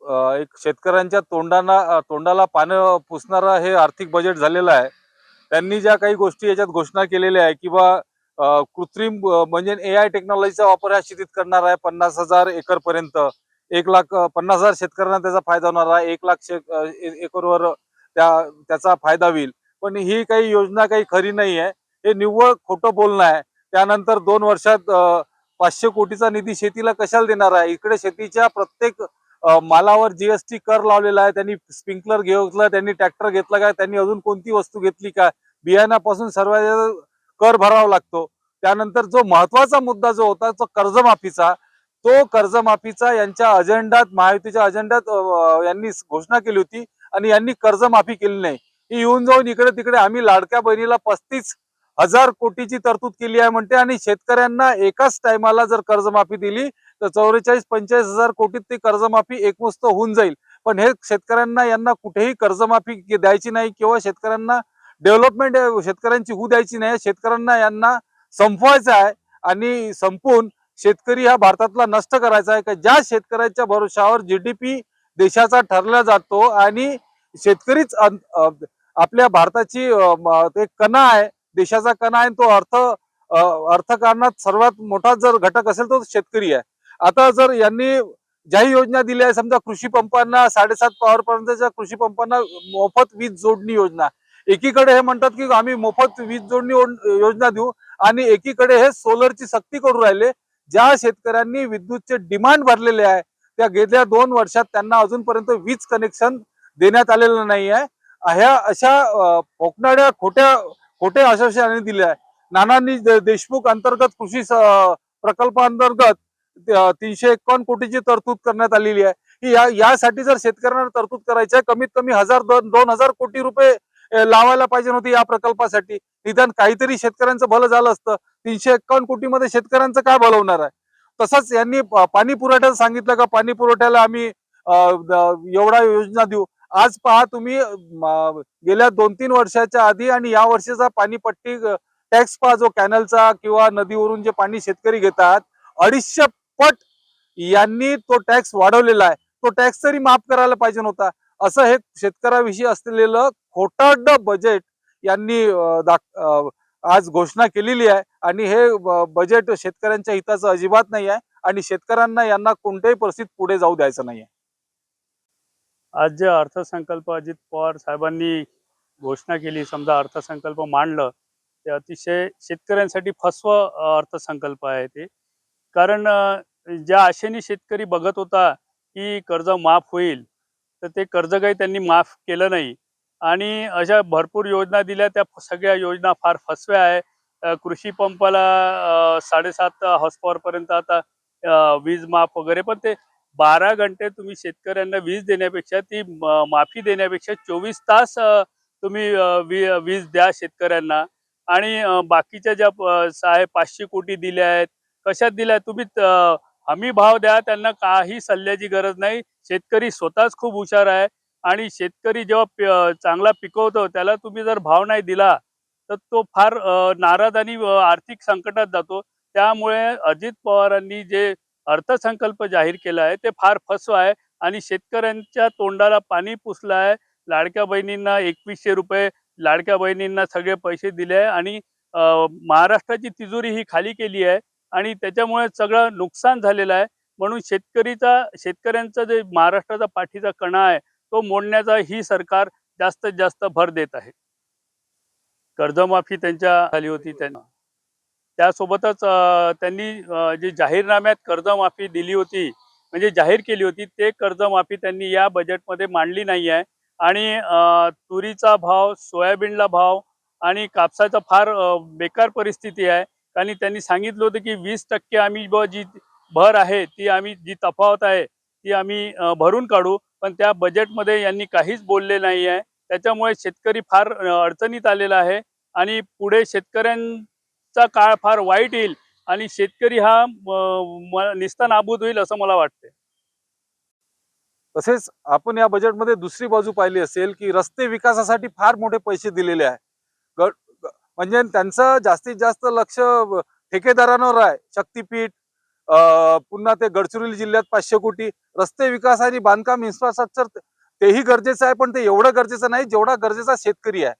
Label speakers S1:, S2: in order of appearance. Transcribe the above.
S1: एक शेतकऱ्यांच्या तोंडाला पानं पुसणारं हे आर्थिक बजेट झालेलं आहे. त्यांनी ज्या काही गोष्टी याच्यात घोषणा केलेल्या आहे किंवा कृत्रिम म्हणजे एआय टेक्नॉलॉजीचा वापर हा शेतीत करणार आहे 50,000 एकर पर्यंत. 1,50,000 शेतकऱ्यांना त्याचा फायदा होणार आहे. 1,00,000 एकरवर त्याचा फायदा होईल. पण ही काही योजना काही खरी नाही आहे. हे निव्वळ खोटं बोलणं आहे. त्यानंतर 2 वर्षात 500 कोटीचा निधी शेतीला कशाला देणार आहे? इकडे शेतीच्या प्रत्येक मालावर जीएसटी कर लावलेला आहे. त्यांनी स्प्रिंकलर घेतलं, त्यांनी ट्रॅक्टर घेतला का, त्यांनी अजून कोणती वस्तू घेतली का? बियाण्यापासून सर्व कर भरावा लागतो. त्यानंतर जो महत्वाचा मुद्दा जो होता तो कर्जमाफीचा, तो कर्जमाफीचा यांच्या अजेंडात, महायुतीच्या अजेंडात यांनी घोषणा केली होती आणि यांनी कर्जमाफी केली नाही. ही येऊन जाऊन इकडे तिकडे आम्ही लाडक्या बहिणीला 35,000 कोटीची तरतूद केली आहे म्हणते आणि शेतकऱ्यांना एकाच टायमाला जर कर्जमाफी दिली तर 44-45,000 कोटीत ती कर्जमाफी एकमुस्त होऊन जाईल. पण हे शेतकऱ्यांना यांना कुठेही कर्जमाफी द्यायची नाही किंवा शेतकऱ्यांना डेव्हलपमेंट शेतकऱ्यांची होऊ द्यायची नाही. शेतकऱ्यांना यांना संपवायचं आहे आणि संपून शेतकरी हा भारतातला नष्ट करायचा आहे. का ज्या शेतकऱ्याच्या भरोशावर जीडीपी देशाचा ठरला जातो आणि शेतकरीच आपल्या भारताची ते कणा आहे, देशाचा कणा आहे. तो अर्थकारणात सर्वात मोठा जर घटक असेल तो शेतकरी आहे. आता जर यांनी ज्याही योजना दिल्या आहे, समजा कृषी पंपांना 7.5 पॉवर पर्यंतच्या कृषी पंपांना मोफत वीज जोडणी योजना, एकीकडे हे म्हणतात की आम्ही मोफत वीज जोडणी योजना देऊ आणि एकीकडे हे सोलरची सक्ती करू राहिले. ज्या शेतकऱ्यांनी विद्युतचे डिमांड भरलेले आहे त्या गेल्या 2 वर्षात त्यांना अजूनपर्यंत वीज कनेक्शन देण्यात आलेलं नाही आहे. ह्या अशा फोकणाऱ्या खोट्या आश्वासनांनी दिल्या आहे. नानांनी देशमुख अंतर्गत कृषी प्रकल्पांतर्गत 351 कोटीची तरतूद करण्यात आलेली आहे. ही यासाठी जर शेतकऱ्यांना तरतूद करायची आहे कमीत कमी 1,000-2,000 कोटी रुपये लावायला पाहिजे होते या प्रकल्पासाठी. निदान काहीतरी शेतकऱ्यांचं भलं झालं असतं. 351 कोटीमध्ये शेतकऱ्यांचं काय भलं होणार आहे? तसंच यांनी पाणी पुरवठ्याला सांगितलं का पाणी पुरवठ्याला आम्ही एवढा योजना देऊ. आज पहा तुम्ही गेल्या 2-3 वर्षाच्या आधी आणि या वर्षीचा पाणीपट्टी टॅक्स पहा, जो कॅनलचा किंवा नदीवरून जे पाणी शेतकरी घेतात 250 पट यांनी तो टॅक्स वाढवलेला आहे. तो टॅक्स तरी माफ करायला पाहिजे नव्हता. असं हे शेतकऱ्याविषयी असलेलं खोटारडं बजेट यांनी आज घोषणा केलेली आहे आणि हे बजेट शेतकऱ्यांच्या हिताचं अजिबात नाही आहे आणि शेतकऱ्यांना यांना कोणत्याही परिस्थितीत पुढे जाऊ द्यायचं नाही आहे.
S2: आज जे अर्थसंकल्प अजित पवार साहेबांनी घोषणा केली, समजा अर्थसंकल्प मांडलं, ते अतिशय शेतकऱ्यांसाठी अर्थसंकल्प आहे ते. कारण ज्या आशेने शेतकरी बघत होता की कर्ज माफ होईल, तर ते कर्ज काही त्यांनी माफ केलं नाही आणि अशा भरपूर योजना दिल्या, त्या सगळ्या योजना फार फसव्या आहे. कृषी पंपाला 7.5 हॉर्स पॉवरपर्यंत आता वीज माफ वगैरे, पण ते 12 घंटे तुम्ही शेतकऱ्यांना वीज देण्यापेक्षा, ती माफी देण्यापेक्षा 24 तास तुम्ही वीज द्या शेतकऱ्यांना. आणि बाकीच्या ज्या 500 कोटी दिल्या आहेत, कशात दिल्या? तुम्ही हमी भाव द्या, त्यांना काही सल्ल्याची गरज नाही. शेतकरी स्वतःच खूप हुशार आहे आणि शेतकरी जेव्हा चांगला पिकवतो त्याला तुम्ही जर भाव नाही दिला तर तो फार नाराज आणि आर्थिक संकटात जातो. त्यामुळे अजित पवारांनी जे अर्थसंकल्प जाहीर केला आहे ते फार फसवा आहे आणि शेतकऱ्यांच्या तोंडाला पाणी पुसलं आहे. लाडक्या बहिणींना 2100 रुपये, लाडक्या बहिणींना सगळे पैसे दिले आहे आणि महाराष्ट्राची तिजोरी ही खाली केली आहे आणि त्याच्यामुळे सगळं नुकसान झालेलं आहे. म्हणून शेतकऱ्यांचा जे महाराष्ट्राचा पाठीचा कणा आहे तो मोडण्याचा ही सरकार जास्तीत जास्त भर देत आहे. कर्जमाफी त्यांच्या झाली होती त्यांना, त्यासोबतच त्यांनी जे जाहीरनाम्यात कर्जमाफी दिली होती, म्हणजे जाहीर केली होती, ते कर्जमाफी त्यांनी या बजेटमध्ये मांडली नाही आहे. आणि तुरीचा भाव, सोयाबीनला भाव आणि कापसाचा फार बेकार परिस्थिती आहे. आणि त्यांनी सांगितलं होतं की 20% आम्ही जी भर आहे ती आम्ही, जी तफावत आहे ती आम्ही भरून काढू, पण त्या बजेटमध्ये यांनी काहीच बोलले नाही आहे. त्याच्यामुळे शेतकरी फार अडचणीत आलेला आहे आणि पुढे शेतकऱ्यांचा काळ फार वाईट येईल आणि शेतकरी हा निस्तानाबूत होईल असं मला वाटते.
S1: तसेच आपण या बजेटमध्ये दुसरी बाजू पाहिली असेल की रस्ते विकासासाठी फार मोठे पैसे दिलेले आहे. म्हणजे त्यांचं जास्तीत जास्त लक्ष ठेकेदारांवर आहे. शक्तीपीठ, पुन्हा ते गडचिरोली जिल्ह्यात 500 कोटी, रस्ते विकास आणि बांधकाम इन्फ्रास्ट्रक्चर तेही गरजेचं आहे, पण ते एवढं गरजेचं नाही जेवढा गरजेचा शेतकरी आहे.